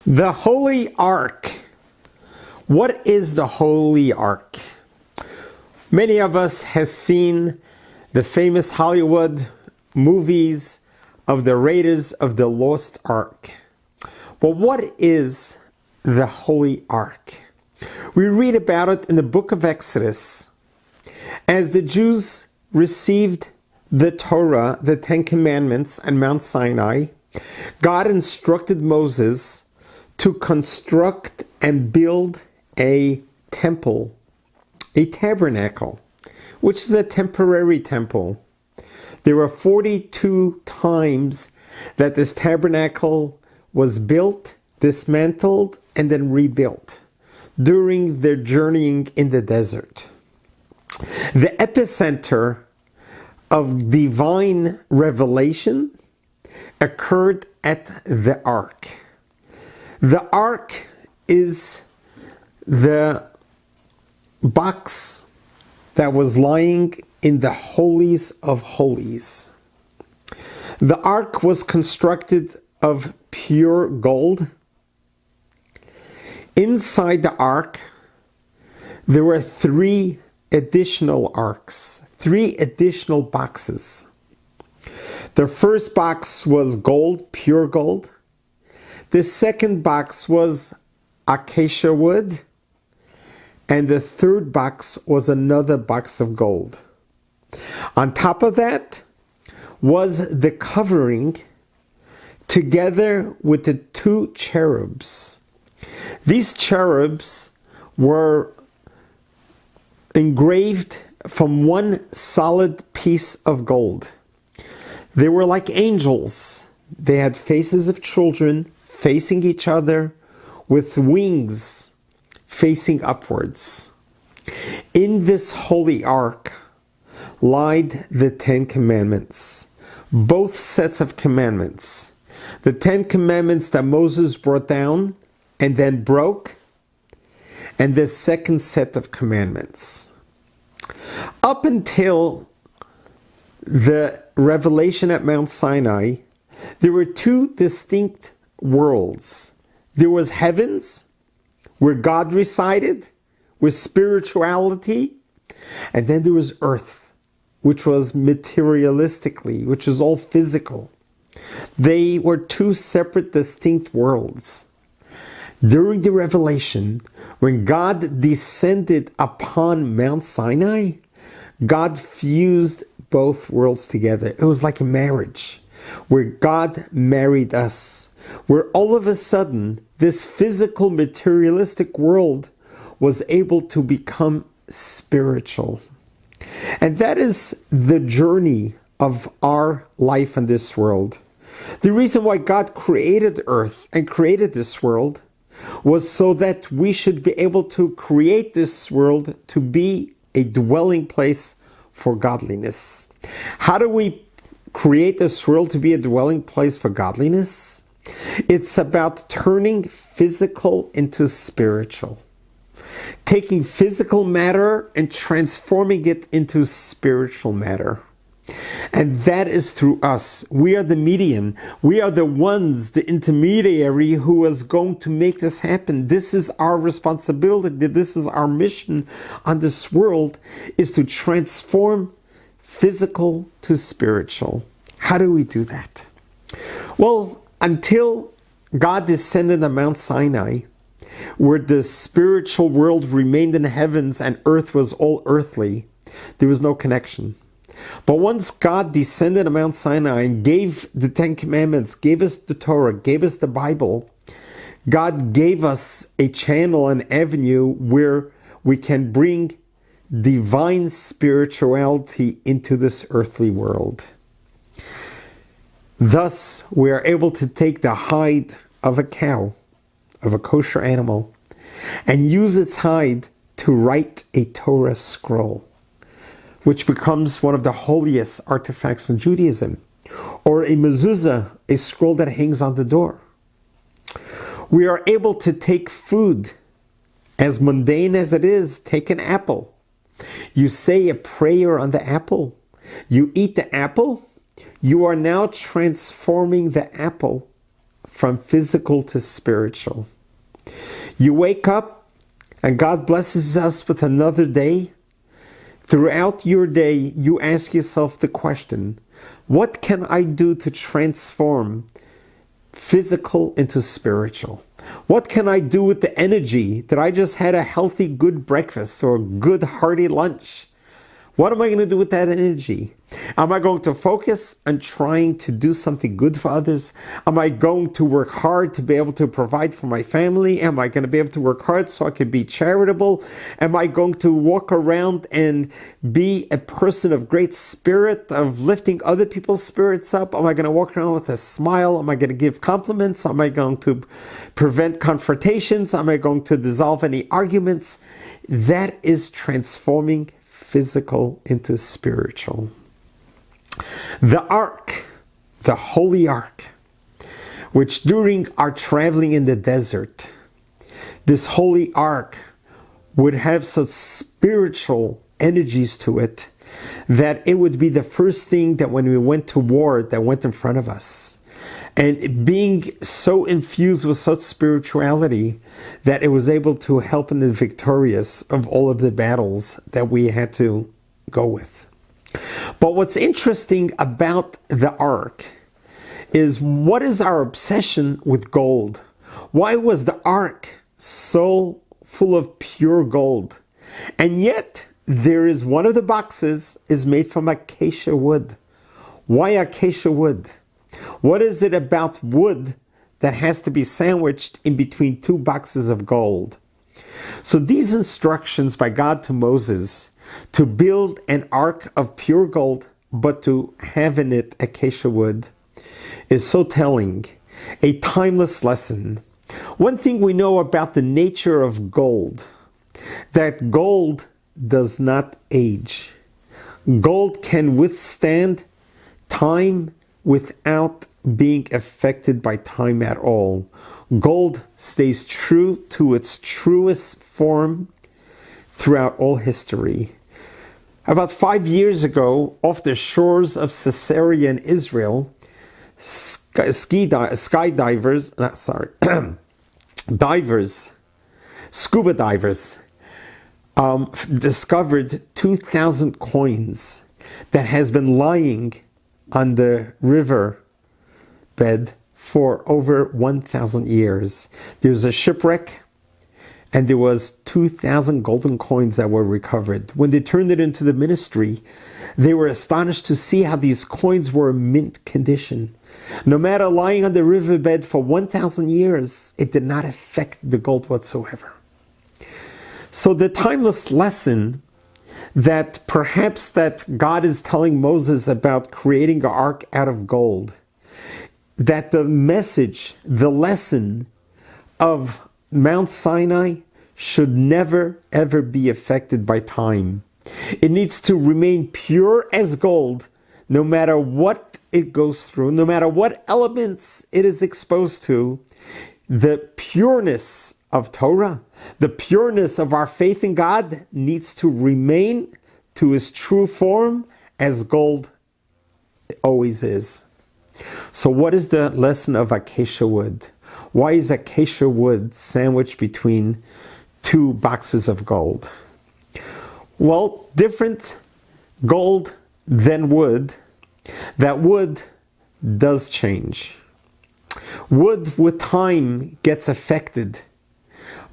The Holy Ark. What is the Holy Ark? Many of us have seen the famous Hollywood movies of the Raiders of the Lost Ark. But what is the Holy Ark? We read about it in the book of Exodus. As the Jews received the Torah, the Ten Commandments, on Mount Sinai, God instructed Moses to construct and build a temple, a tabernacle, which is a temporary temple. There were 42 times that this tabernacle was built, dismantled, and then rebuilt during their journeying in the desert. The epicenter of divine revelation occurred at the Ark. The Ark is the box that was lying in the holies of holies. The Ark was constructed of pure gold. Inside the Ark, there were 3 additional arks, 3 additional boxes. The first box was gold, pure gold. The second box was acacia wood. And the third box was another box of gold. On top of that was the covering together with the 2 cherubs. These cherubs were engraved from one solid piece of gold. They were like angels. They had faces of children facing each other with wings facing upwards. In this holy ark lied the 10 commandments, both sets of commandments. The 10 commandments that Moses brought down and then broke, and the second set of commandments. Up until the revelation at Mount Sinai, there were 2 distinct worlds. There was heavens, where God resided, with spirituality, and then there was earth, which was materialistically, which is all physical. They were 2 separate, distinct worlds. During the revelation, when God descended upon Mount Sinai, God fused both worlds together. It was like a marriage, where God married us, where all of a sudden this physical materialistic world was able to become spiritual. And that is the journey of our life in this world. The reason why God created earth and created this world was so that we should be able to create this world to be a dwelling place for godliness. How do we create this world to be a dwelling place for godliness? It's about turning physical into spiritual. Taking physical matter and transforming it into spiritual matter. And that is through us. We are the median. We are the ones, the intermediary who is going to make this happen. This is our responsibility. This is our mission on this world, is to transform physical to spiritual. How do we do that? Well, until God descended on Mount Sinai, where the spiritual world remained in the heavens and earth was all earthly, there was no connection. But once God descended on Mount Sinai and gave the 10 Commandments, gave us the Torah, gave us the Bible, God gave us a channel, an avenue where we can bring divine spirituality into this earthly world. Thus, we are able to take the hide of a cow, of a kosher animal, and use its hide to write a Torah scroll, which becomes one of the holiest artifacts in Judaism, or a mezuzah, a scroll that hangs on the door. We are able to take food, as mundane as it is, take an apple. You say a prayer on the apple. You eat the apple. You are now transforming the apple from physical to spiritual. You wake up and God blesses us with another day. Throughout your day, you ask yourself the question, what can I do to transform physical into spiritual? What can I do with the energy that I just had a healthy, good breakfast or a good, hearty lunch? What am I going to do with that energy? Am I going to focus on trying to do something good for others? Am I going to work hard to be able to provide for my family? Am I going to be able to work hard so I can be charitable? Am I going to walk around and be a person of great spirit, of lifting other people's spirits up? Am I going to walk around with a smile? Am I going to give compliments? Am I going to prevent confrontations? Am I going to dissolve any arguments? That is transforming physical into spiritual. The ark, the holy ark, which during our traveling in the desert, this holy ark would have such spiritual energies to it that it would be the first thing that when we went to war that went in front of us. And being so infused with such spirituality that it was able to help in the victorious of all of the battles that we had to go with. But what's interesting about the ark is, what is our obsession with gold? Why was the ark so full of pure gold? And yet there is one of the boxes is made from acacia wood. Why acacia wood? What is it about wood that has to be sandwiched in between two boxes of gold? So these instructions by God to Moses to build an ark of pure gold, but to have in it acacia wood, is so telling, a timeless lesson. One thing we know about the nature of gold, that gold does not age. Gold can withstand time without being affected by time at all. Gold stays true to its truest form throughout all history. About 5 years ago, off the shores of Caesarea in Israel, scuba divers discovered 2,000 coins that has been lying on the river bed for over 1,000 years. There was a shipwreck and there was 2,000 golden coins that were recovered. When they turned it into the ministry, they were astonished to see how these coins were in mint condition. No matter lying on the riverbed for 1,000 years, it did not affect the gold whatsoever. So the timeless lesson that perhaps that God is telling Moses about creating an ark out of gold, that the message, the lesson of Mount Sinai should never ever be affected by time. It needs to remain pure as gold, no matter what it goes through, no matter what elements it is exposed to. The pureness of Torah, the pureness of our faith in God needs to remain to its true form as gold always is. So what is the lesson of acacia wood? Why is acacia wood sandwiched between two boxes of gold? Well, different gold than wood. That wood does change. Wood with time gets affected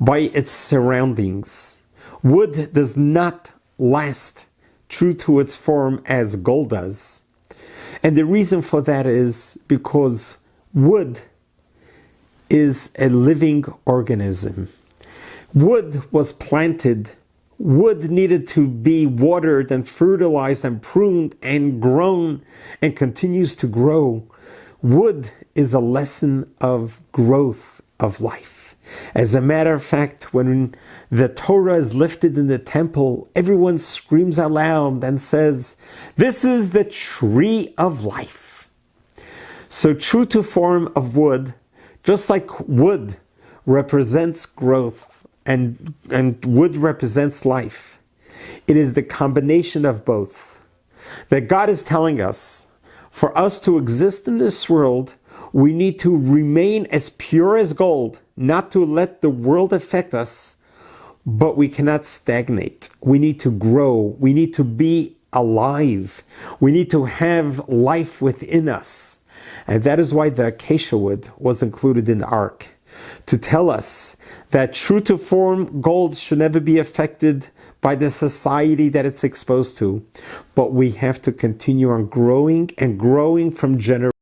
by its surroundings. Wood does not last true to its form as gold does. And the reason for that is because wood is a living organism. Wood was planted. Wood needed to be watered and fertilized and pruned and grown and continues to grow. Wood is a lesson of growth of life. As a matter of fact, when the Torah is lifted in the temple, everyone screams out loud and says, "This is the tree of life." So true to form of wood, just like wood represents growth and wood represents life, it is the combination of both that God is telling us. For us to exist in this world, We need to remain as pure as gold, not to let the world affect us, but we cannot stagnate. We need to grow. We need to be alive. We need to have life within us. And that is why the acacia wood was included in the ark, to tell us that true to form gold should never be affected by the society that it's exposed to. But we have to continue on growing and growing from generation